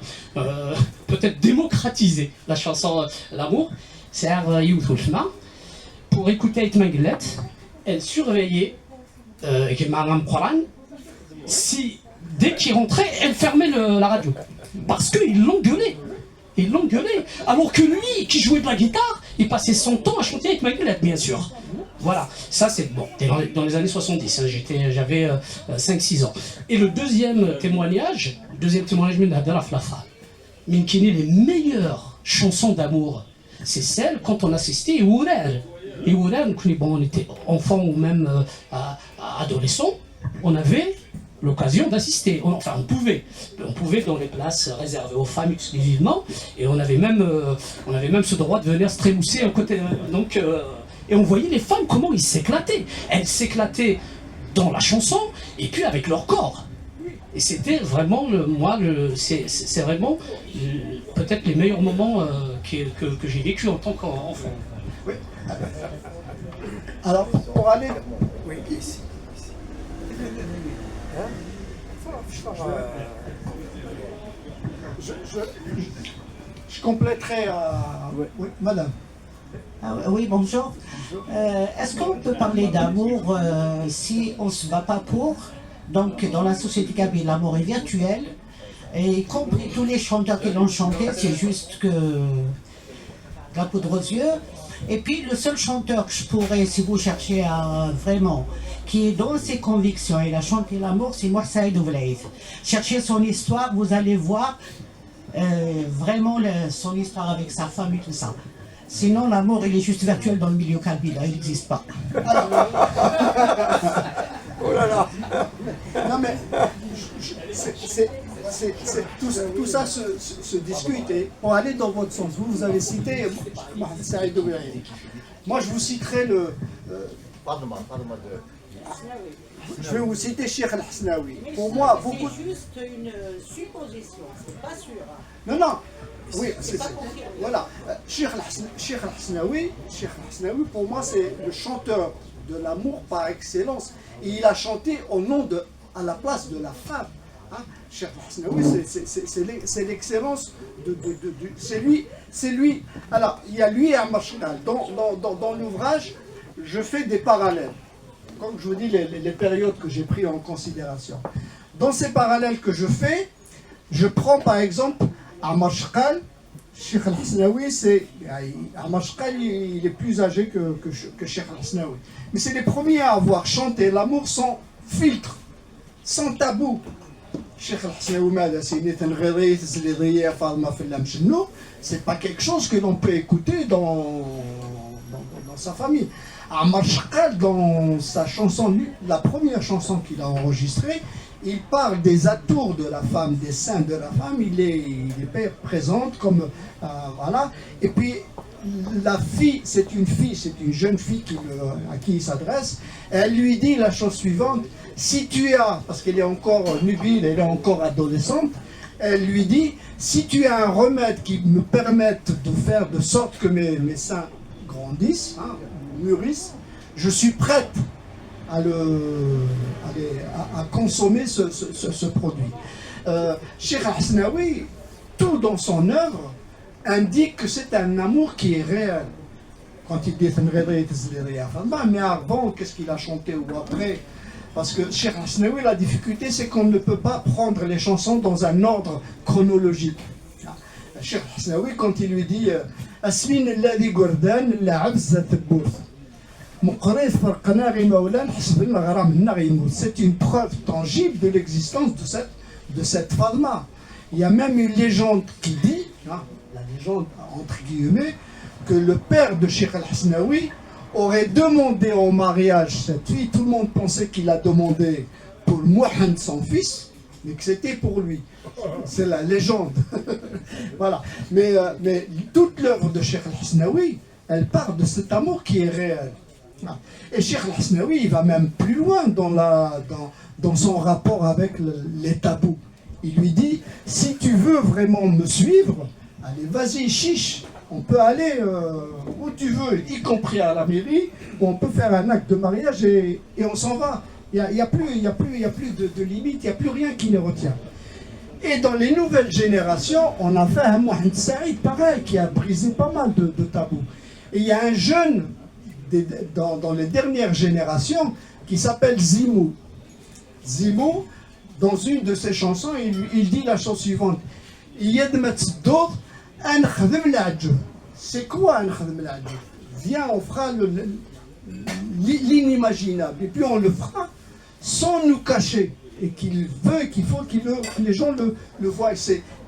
peut-être démocratisé la chanson L'amour. C'est Youth Oulfma. Pour écouter Aït Manguillet, elle surveillait si dès qu'il rentrait, elle fermait la radio. Parce qu'ils l'engueulaient. Ils l'engueulaient. Alors que lui, qui jouait de la guitare, il passait son temps à chanter avec Manguillet, bien sûr. Voilà, ça c'est bon, dans les années 70, hein, j'avais 5-6 ans. Et le deuxième témoignage, Nadala Flafa, Minkini, les meilleures chansons d'amour, c'est celles quand on assistait au Ourer. Et Ourer, on était enfant ou même adolescent, on avait l'occasion d'assister. Enfin, on pouvait dans les places réservées aux femmes exclusivement, et on avait même ce droit de venir se trémousser à côté. Donc, et on voyait les femmes comment ils s'éclataient. Elles s'éclataient dans la chanson et puis avec leur corps. Et c'était vraiment c'est vraiment peut-être les meilleurs moments que j'ai vécu en tant qu'enfant. Oui. Alors pour aller, oui, ici. Je compléterai. Oui, madame. Oui, bonjour. Est-ce qu'on peut parler d'amour si on ne se bat pas pour? Donc, dans la société kabyle, l'amour est virtuel. Et y compris tous les chanteurs qui l'ont chanté, c'est juste que la poudre aux yeux. Et puis, le seul chanteur que je pourrais, si vous cherchez vraiment, qui est dans ses convictions, il a chanté l'amour, c'est Moussaïd Ouvleïf. Cherchez son histoire, vous allez voir vraiment son histoire avec sa femme et tout ça. Sinon, l'amour, il est juste virtuel dans le milieu kabyle, il n'existe pas. Oh là là. Non mais, tout ça se discute. Et pour aller dans votre sens, vous avez cité Saïd Ouvleïf. Moi, je vous citerai Pardon-moi je vais vous citer Cheikh Al-Hasnaoui. Pour moi, beaucoup. C'est juste une supposition, c'est pas sûr. Non, non. Oui, c'est voilà. Cheikh Al-Hasnaoui, pour moi, c'est le chanteur de l'amour par excellence. Et il a chanté à la place de la femme. Hein? Cheikh Al-Hasnaoui, c'est l'excellence c'est lui. Alors, il y a lui et Amar Shkal. Dans l'ouvrage, je fais des parallèles. Comme je vous dis, les périodes que j'ai prises en considération. Dans ces parallèles que je fais, je prends par exemple Ammar Shkal. Cheikh Al-Hasnaoui, Ammar Shkal, il est plus âgé que Cheikh Al-Hasnaoui. Mais c'est les premiers à avoir chanté l'amour sans filtre, sans tabou. Cheikh Al-Hasnaoui, c'est pas quelque chose que l'on peut écouter dans sa famille. Ammar Shkal, dans sa chanson, la première chanson qu'il a enregistrée, il parle des atours de la femme, des seins de la femme, il est présente comme... voilà. Et puis, la fille, c'est une jeune fille à qui il s'adresse. Elle lui dit la chose suivante, si tu as, parce qu'elle est encore nubile, elle est encore adolescente, elle lui dit, si tu as un remède qui me permette de faire de sorte que mes seins grandissent, hein, mûrissent, je suis prête à consommer ce produit. Cheikh Al-Hasnaoui, tout dans son œuvre, indique que c'est un amour qui est réel. Quand il dit mais avant, qu'est-ce qu'il a chanté ou après? Parce que Cheikh Al-Hasnaoui, la difficulté, c'est qu'on ne peut pas prendre les chansons dans un ordre chronologique. Cheikh Al-Hasnaoui, quand il lui dit Asmin alladhi Gourdan, la abza tabouth. C'est une preuve tangible de l'existence de cette Fatma. Il y a même une légende qui dit, hein, la légende entre guillemets, que le père de Cheikh Al-Hasnaoui aurait demandé en mariage cette fille. Tout le monde pensait qu'il a demandé pour Mouhand, son fils, mais que c'était pour lui. C'est la légende. Voilà. Mais toute l'œuvre de Cheikh Al-Hasnaoui, elle part de cet amour qui est réel. Et Cheikh Al-Hasnaoui, il va même plus loin dans son rapport avec les tabous. Il lui dit, si tu veux vraiment me suivre, allez, vas-y, chiche, on peut aller où tu veux, y compris à la mairie, où on peut faire un acte de mariage et on s'en va. Il n'y a plus de limite, il n'y a plus rien qui les retient. Et dans les nouvelles générations, on a fait un Mouhand Saïd pareil, qui a brisé pas mal de tabous. Et il y a un jeune dans les dernières générations qui s'appelle Zimou. Zimou, dans une de ses chansons, il dit la chose suivante. C'est quoi un khadm al-ajab? Viens, on fera l'inimaginable. Et puis on le fera sans nous cacher. Et qu'il faut que les gens le voient.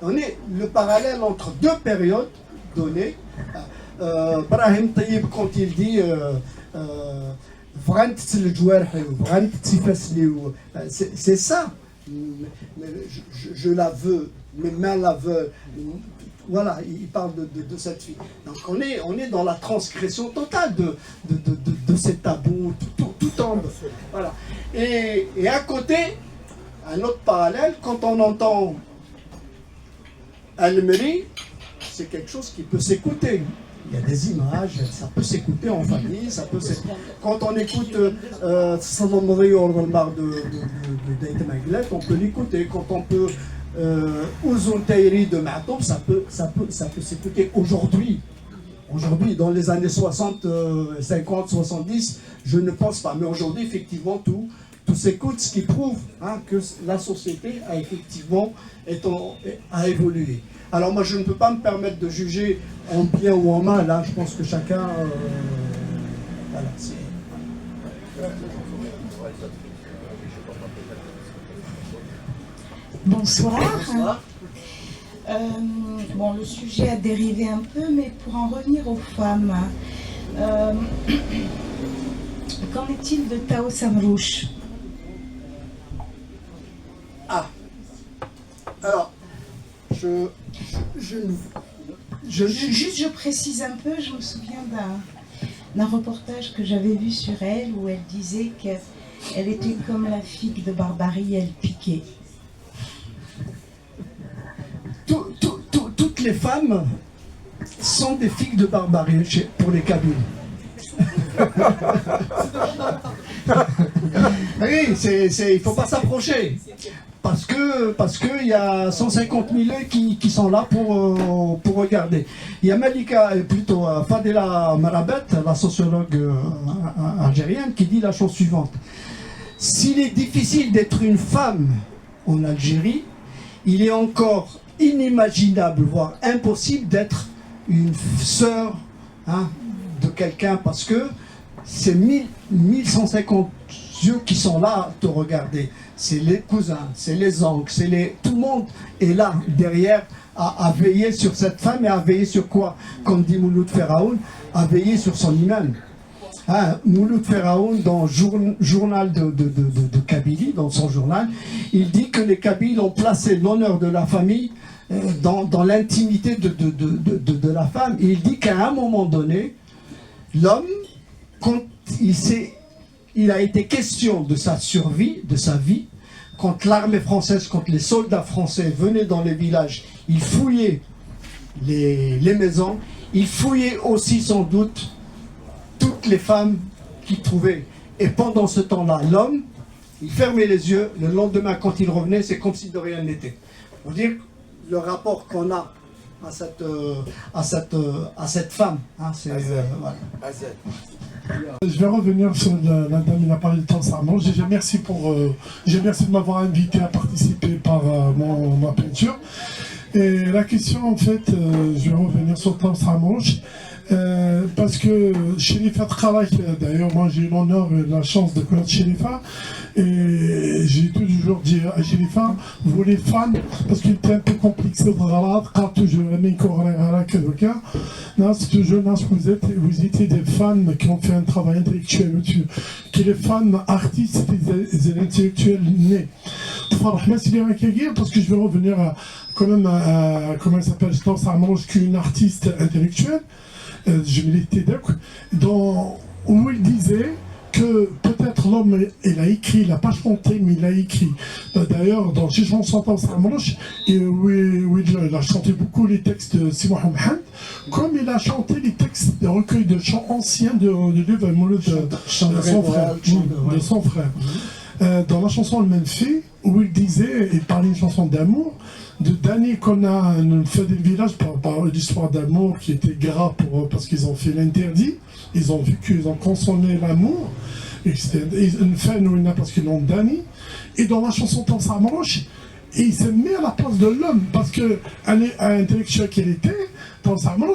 On est le parallèle entre deux périodes données. Brahim Tayyib, quand il dit c'est ça, je la veux, mes mains la veulent. Voilà, il parle de cette fille. Donc on est dans la transgression totale de ces tabous, tout tombe. Voilà. Et à côté, un autre parallèle, quand on entend Al-Meri, c'est quelque chose qui peut s'écouter. Il y a des images, ça peut s'écouter en famille, quand on écoute Salom Rior dans le bar de Daït Maglet, on peut l'écouter. Quand on peut Ouzoun Taïri de Ma'toub, ça peut s'écouter aujourd'hui. Aujourd'hui, dans les années 60, 50, 70, je ne pense pas. Mais aujourd'hui, effectivement, tout s'écoute, ce qui prouve que la société a effectivement a évolué. Alors moi, je ne peux pas me permettre de juger en bien ou en mal. Là, je pense que chacun... voilà, Bonsoir. Bon, le sujet a dérivé un peu, mais pour en revenir aux femmes, qu'en est-il de Tao Samrouche? Alors, je précise un peu, je me souviens d'un reportage que j'avais vu sur elle où elle disait qu'elle était comme la figue de Barbarie, elle piquait. Toutes les femmes sont des figues de Barbarie pour les Kabyles. Oui, il ne faut pas s'approcher. parce que y a 150 000 qui sont là pour regarder. Il y a Malika, plutôt Fadela Marabet, la sociologue algérienne, qui dit la chose suivante. S'il est difficile d'être une femme en Algérie, il est encore inimaginable, voire impossible d'être une sœur de quelqu'un, parce que c'est 1150 yeux qui sont là à te regarder. C'est les cousins, c'est les oncles, tout le monde est là derrière à veiller sur cette femme et à veiller sur quoi? Comme dit Mouloud Feraoun, à veiller sur son imam. Mouloud Feraoun, dans le journal de Kabylie, dans son journal, il dit que les Kabyles ont placé l'honneur de la famille dans l'intimité de la femme. Et il dit qu'à un moment donné, l'homme, quand il a été question de sa survie, de sa vie, quand l'armée française, quand les soldats français venaient dans les villages, ils fouillaient les maisons, ils fouillaient aussi sans doute toutes les femmes qu'ils trouvaient. Et pendant ce temps-là, l'homme, il fermait les yeux, le lendemain quand il revenait, c'est comme si de rien n'était. Pour dire le rapport qu'on a à cette femme. Voilà. Je vais revenir sur la dame, il a parlé de Tansarmon. Merci de m'avoir invité à participer par ma peinture. Et la question, en fait, je vais revenir sur Tansarmon. Parce que Chérifa travaille, d'ailleurs moi j'ai eu l'honneur et la chance de connaître Chérifa, et j'ai toujours dit à Chérifa, vous les fans, parce qu'il était un peu compliqué de quand toujours c'est toujours vous étiez des fans qui ont fait un travail intellectuel, qui les fans artistes des intellectuels nés. Parce que je vais revenir à, quand même à, comment elle s'appelle, qui est une artiste intellectuelle. Je militais où il disait que peut-être l'homme, il a écrit, il n'a pas chanté, mais il a écrit. D'ailleurs, dans ses chansons Tansarmouch, où il a chanté beaucoup les textes de Simon Hamad, comme il a chanté les textes de recueils de chants anciens de son frère. Dans la chanson Le Menfi, où il disait, il parlait d'une chanson d'amour, d'années qu'on a fait des villages par l'histoire d'amour qui était grave pour eux parce qu'ils ont fait l'interdit, ils ont vu qu'ils ont consommé l'amour, et une fait nous parce qu'ils l'ont damné. Et dans la chanson Tansarmon, il s'est mis à la place de l'homme parce que intellectuel qu'il était, Tansarmon,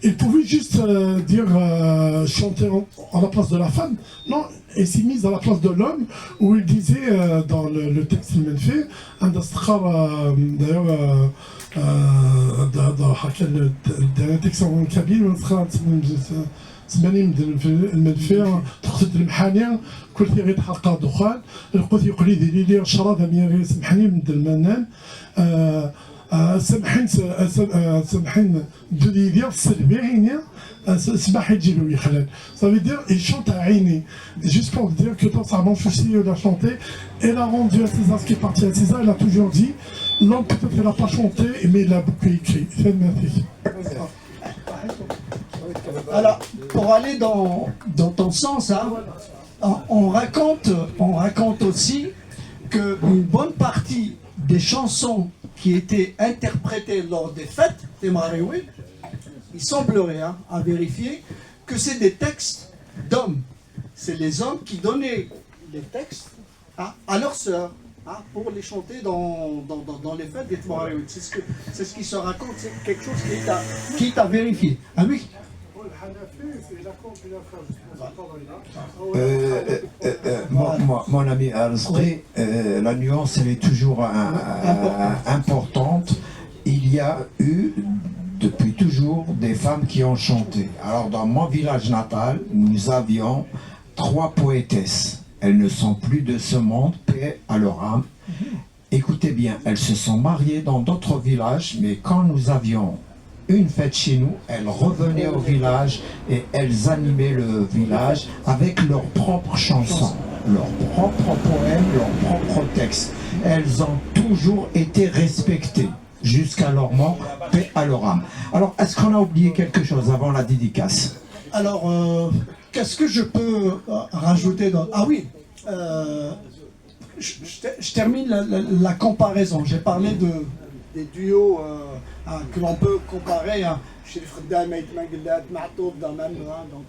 il pouvait juste chanter à la place de la femme. Non, il s'est mis à la place de l'homme, où il disait dans le texte qu'il m'a fait, d'ailleurs, dans un texte en kabyle, زماني المنفير تقصد المحاني كل ثي غير حلقة دخان القوت يقولي ذي لي شراب مي غير سمحني من المنان سمحين دودي ديال السلبي عيني سمح يجيلو يخلال. Ça veut dire il chante à Aïni. Juste pour dire que Tansarmon aussi l'a chanté, elle a rendu à César ce qui est parti à César, elle a toujours dit l'homme peut-être elle n'a pas chanté mais il a beaucoup écrit. Merci. Alors, pour aller dans ton sens, on raconte aussi qu'une bonne partie des chansons qui étaient interprétées lors des fêtes des Maréouis, il semblerait, à vérifier, que c'est des textes d'hommes. C'est les hommes qui donnaient les textes à leurs sœurs, pour les chanter dans les fêtes des Maréouis. C'est ce qui se raconte, c'est quelque chose qui est à vérifier. Ah oui. Mon ami Arzri, la nuance elle est toujours importante. Il y a eu depuis toujours des femmes qui ont chanté. Alors dans mon village natal, nous avions 3 poétesses. Elles ne sont plus de ce monde, paix à leur âme. Écoutez bien, elles se sont mariées dans d'autres villages, mais quand nous avions une fête chez nous, elles revenaient au village et elles animaient le village avec leurs propres chansons, leurs propres poèmes, leurs propres textes. Elles ont toujours été respectées jusqu'à leur mort, paix à leur âme. Alors, est-ce qu'on a oublié quelque chose avant la dédicace? Alors, qu'est-ce que je peux rajouter dans... Ah oui, je termine la comparaison. J'ai parlé des duos que l'on peut comparer à Sherif Khaddam, Ma'toub, donc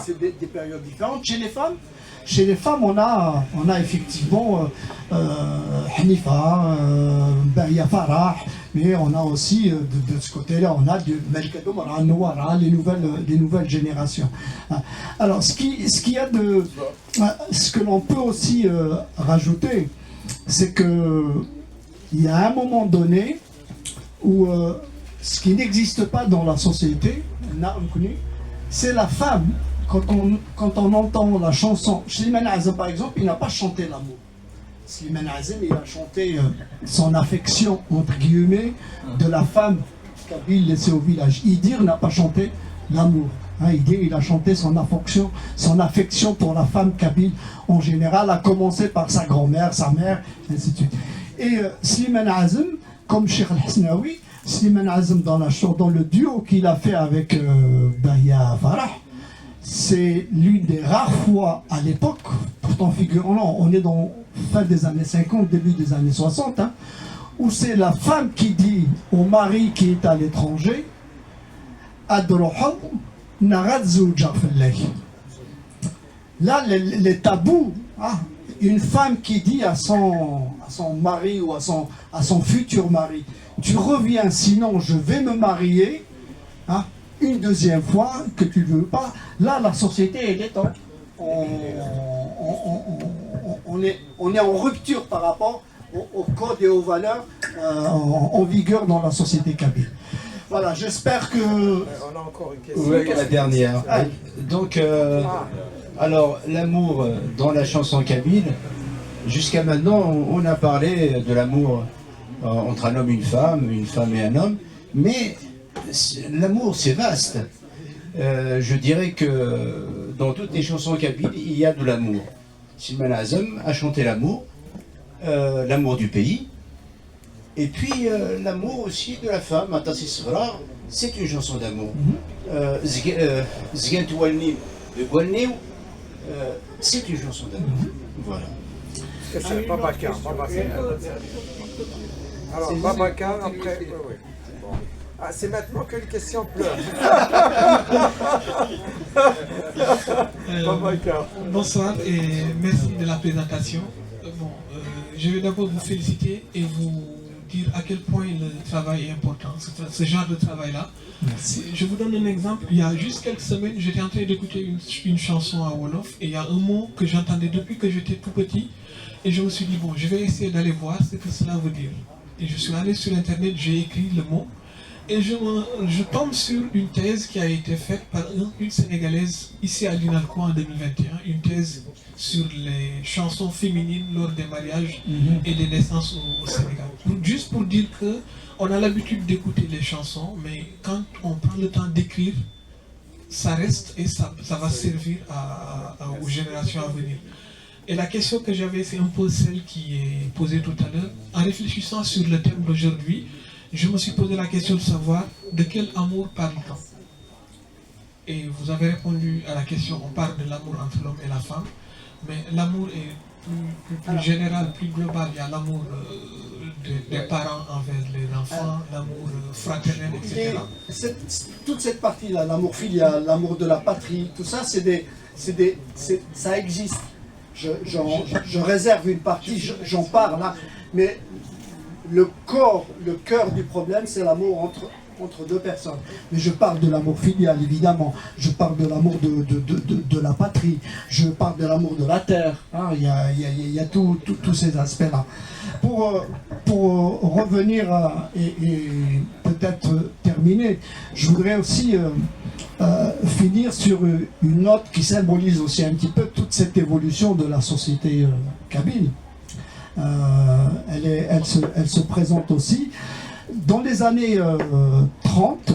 c'est des périodes différentes. Chez les femmes, on a effectivement Hanifa, Bahia Farah, mais on a aussi de ce côté-là, on a du Malika Doumara, Nouara, les nouvelles générations. Alors, ce que l'on peut aussi rajouter, c'est que il y a un moment donné où ce qui n'existe pas dans la société, c'est la femme. Quand on entend la chanson, Slimane Azem par exemple, il n'a pas chanté l'amour. Slimane Azem, il a chanté son affection, entre guillemets, de la femme kabyle laissée au village. Idir n'a pas chanté l'amour. Idir, il a chanté son affection pour la femme kabyle en général, a commencé par sa grand-mère, sa mère, ainsi de suite. Et Slimane Azem, comme Cheikh Al-Hasnaoui, Slimane Azem dans le duo qu'il a fait avec Bahia Farah, c'est l'une des rares fois à l'époque, pourtant figurons-nous, on est dans fin des années 50, début des années 60, où c'est la femme qui dit au mari qui est à l'étranger, là, les tabous, une femme qui dit à son mari ou à son futur mari, tu reviens, sinon je vais me marier, une deuxième fois, que tu ne veux pas, là la société elle est on est en rupture par rapport au code et aux valeurs en vigueur dans la société kabyle. Voilà, j'espère que... On a encore une question. Oui, la dernière. Donc, alors, l'amour dans la chanson kabyle, jusqu'à maintenant, on a parlé de l'amour entre un homme et une femme et un homme, mais l'amour, c'est vaste. Je dirais que dans toutes les chansons kabyles, il y a de l'amour. Slimane Azem a chanté l'amour, l'amour du pays, et puis l'amour aussi de la femme. Atassi Sghrar, c'est une chanson d'amour. Zgant Walni de Gwalniw, c'est une chanson d'amour. Voilà. Babacar. Alors, Babacar, après... Oui. Ah, c'est maintenant que les questions pleurent. Bonsoir et merci de la présentation. Je vais d'abord vous féliciter et vous dire à quel point le travail est important, ce genre de travail-là. Je vous donne un exemple. Il y a juste quelques semaines, j'étais en train d'écouter une chanson à Wolof et il y a un mot que j'entendais depuis que j'étais tout petit et je me suis dit, bon, je vais essayer d'aller voir ce que cela veut dire. Et je suis allé sur Internet, j'ai écrit le mot. Et je tombe sur une thèse qui a été faite par une Sénégalaise ici à l'INALCO en 2021, une thèse sur les chansons féminines lors des mariages et des naissances au Sénégal. Juste pour dire qu'on a l'habitude d'écouter les chansons, mais quand on prend le temps d'écrire, ça reste et ça va servir aux générations à venir. Et la question que j'avais, c'est un peu celle qui est posée tout à l'heure. En réfléchissant sur le thème d'aujourd'hui, je me suis posé la question de savoir de quel amour parle-t-on. Et vous avez répondu à la question, on parle de l'amour entre l'homme et la femme, mais l'amour est plus général, plus global. Il y a l'amour des parents envers les enfants, l'amour fraternel, etc. Toute cette partie-là, l'amour filial, l'amour de la patrie, tout ça, ça existe. Je réserve une partie, j'en parle là, mais le cœur du problème, c'est l'amour entre deux personnes. Mais je parle de l'amour filial, évidemment. Je parle de l'amour de la patrie. Je parle de l'amour de la terre. Il y a tous ces aspects-là. Pour revenir et peut-être terminer, je voudrais aussi finir sur une note qui symbolise aussi un petit peu toute cette évolution de la société kabyle. Elle se présente aussi dans les années 30.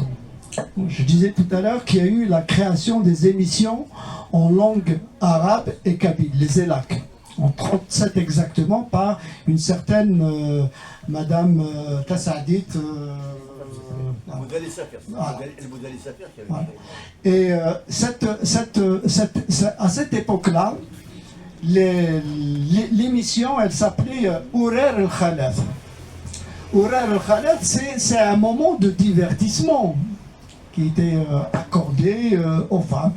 Je disais tout à l'heure qu'il y a eu la création des émissions en langue arabe et kabyle, les ELAC, en 37 exactement, par une certaine Madame Tassadit. Et à cette époque-là, l'émission, elle s'appelait Ourar el-Khalaf. Ourar el-Khalaf, c'est un moment de divertissement qui était accordé aux femmes.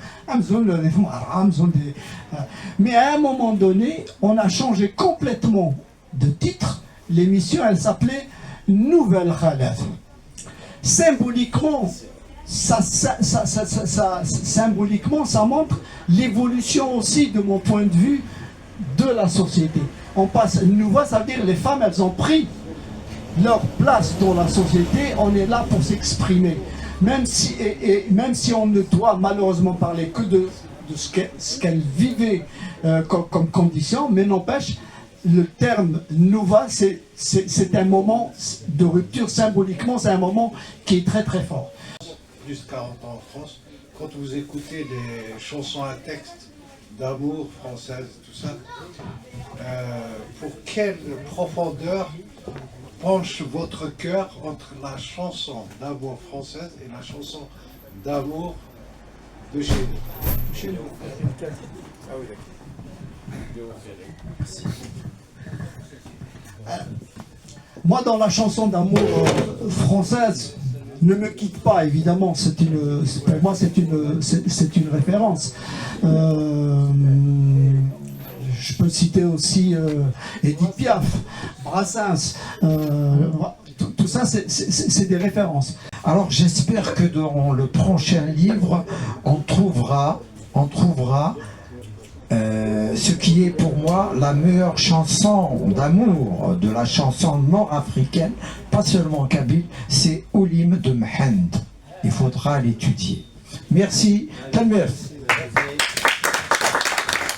Mais à un moment donné, on a changé complètement de titre. L'émission, elle s'appelait Nouvelle Khalaf. Symboliquement, symboliquement, ça montre l'évolution aussi, de mon point de vue, de la société. On passe nouveau, ça veut dire les femmes, elles ont pris leur place dans la société. On est là pour s'exprimer. Même si on ne doit malheureusement parler que de ce qu'elle vivait comme condition, mais n'empêche, le terme Nouva, c'est un moment de rupture. Symboliquement, c'est un moment qui est très très fort. Plus de 40 ans en France, quand vous écoutez des chansons à texte d'amour françaises, tout ça, pour quelle profondeur penche votre cœur entre la chanson d'amour française et la chanson d'amour de chez nous? Chez nous. Ah oui, d'accord. Moi, dans la chanson d'amour française, Ne me quitte pas, évidemment, pour moi c'est une référence. Je peux citer aussi Edith Piaf, Brassens, tout ça c'est des références. Alors j'espère que dans le prochain livre, on trouvera ce qui est pour moi la meilleure chanson d'amour de la chanson nord-africaine, pas seulement kabyle, c'est Olim de Mhend. Il faudra l'étudier. Merci. Tanmer.